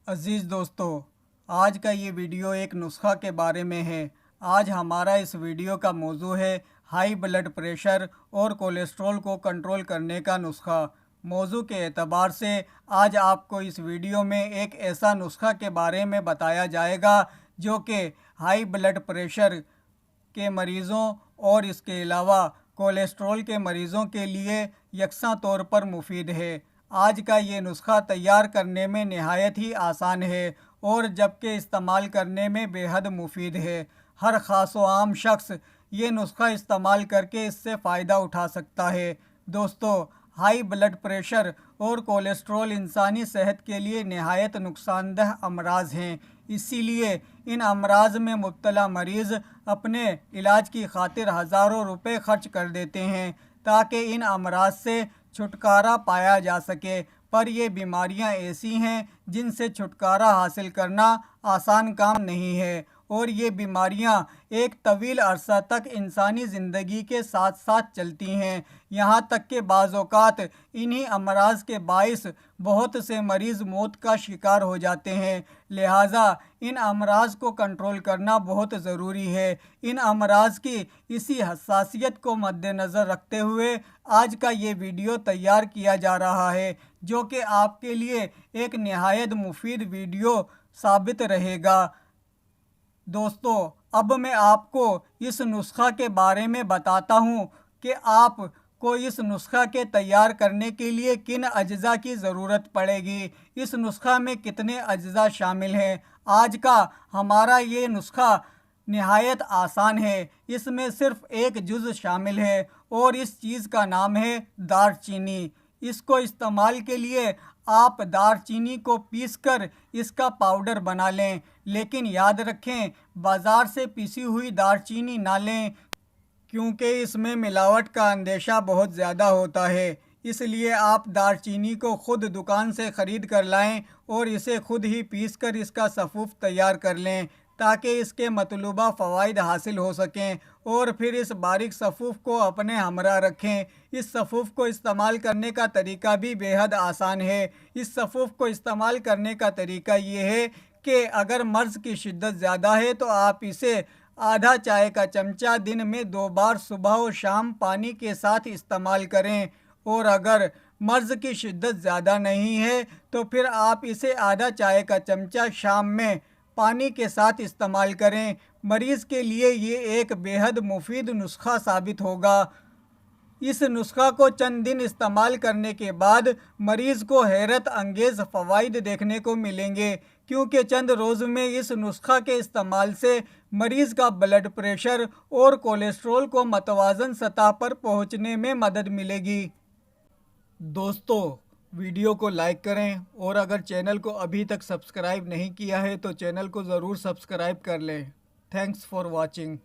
عزیز دوستو، آج کا یہ ویڈیو ایک نسخہ کے بارے میں ہے۔ آج ہمارا اس ویڈیو کا موضوع ہے ہائی بلڈ پریشر اور کولیسٹرول کو کنٹرول کرنے کا نسخہ۔ موضوع کے اعتبار سے آج آپ کو اس ویڈیو میں ایک ایسا نسخہ کے بارے میں بتایا جائے گا جو کہ ہائی بلڈ پریشر کے مریضوں اور اس کے علاوہ کولیسٹرول کے مریضوں کے لیے یکساں طور پر مفید ہے۔ آج کا یہ نسخہ تیار کرنے میں نہایت ہی آسان ہے اور جبکہ استعمال کرنے میں بے حد مفید ہے۔ ہر خاص و عام شخص یہ نسخہ استعمال کر کے اس سے فائدہ اٹھا سکتا ہے۔ دوستو، ہائی بلڈ پریشر اور کولیسٹرول انسانی صحت کے لیے نہایت نقصان دہ امراض ہیں۔ اسی لیے ان امراض میں مبتلا مریض اپنے علاج کی خاطر ہزاروں روپے خرچ کر دیتے ہیں تاکہ ان امراض سے چھٹکارا پایا جا سکے، پر یہ بیماریاں ایسی ہیں جن سے چھٹکارا حاصل کرنا آسان کام نہیں ہے، اور یہ بیماریاں ایک طویل عرصہ تک انسانی زندگی کے ساتھ ساتھ چلتی ہیں، یہاں تک کہ بعض اوقات انہی امراض کے باعث بہت سے مریض موت کا شکار ہو جاتے ہیں۔ لہٰذا ان امراض کو کنٹرول کرنا بہت ضروری ہے۔ ان امراض کی اسی حساسیت کو مد نظر رکھتے ہوئے آج کا یہ ویڈیو تیار کیا جا رہا ہے، جو کہ آپ کے لیے ایک نہایت مفید ویڈیو ثابت رہے گا۔ دوستو، اب میں آپ کو اس نسخہ کے بارے میں بتاتا ہوں کہ آپ کو اس نسخہ کے تیار کرنے کے لیے کن اجزاء کی ضرورت پڑے گی، اس نسخہ میں کتنے اجزاء شامل ہیں۔ آج کا ہمارا یہ نسخہ نہایت آسان ہے، اس میں صرف ایک جز شامل ہے اور اس چیز کا نام ہے دار چینی۔ اس کو استعمال کے لیے آپ دار چینی کو پیس کر اس کا پاؤڈر بنا لیں، لیکن یاد رکھیں بازار سے پیسی ہوئی دار چینی نہ لیں کیونکہ اس میں ملاوٹ کا اندیشہ بہت زیادہ ہوتا ہے۔ اس لیے آپ دار چینی کو خود دکان سے خرید کر لائیں اور اسے خود ہی پیس کر اس کا سفوف تیار کر لیں تاکہ اس کے مطلوبہ فوائد حاصل ہو سکیں، اور پھر اس باریک سفوف کو اپنے ہمراہ رکھیں۔ اس سفوف کو استعمال کرنے کا طریقہ بھی بے حد آسان ہے۔ اس سفوف کو استعمال کرنے کا طریقہ یہ ہے کہ اگر مرض کی شدت زیادہ ہے تو آپ اسے آدھا چائے کا چمچہ دن میں 2 بار صبح و شام پانی کے ساتھ استعمال کریں، اور اگر مرض کی شدت زیادہ نہیں ہے تو پھر آپ اسے آدھا چائے کا چمچہ شام میں پانی کے ساتھ استعمال کریں۔ مریض کے لیے یہ ایک بے حد مفید نسخہ ثابت ہوگا۔ اس نسخہ کو چند دن استعمال کرنے کے بعد مریض کو حیرت انگیز فوائد دیکھنے کو ملیں گے، کیونکہ چند روز میں اس نسخہ کے استعمال سے مریض کا بلڈ پریشر اور کولیسٹرول کو متوازن سطح پر پہنچنے میں مدد ملے گی۔ دوستو، ویڈیو کو لائک کریں، اور اگر چینل کو ابھی تک سبسکرائب نہیں کیا ہے تو چینل کو ضرور سبسکرائب کر لیں۔ Thanks for watching.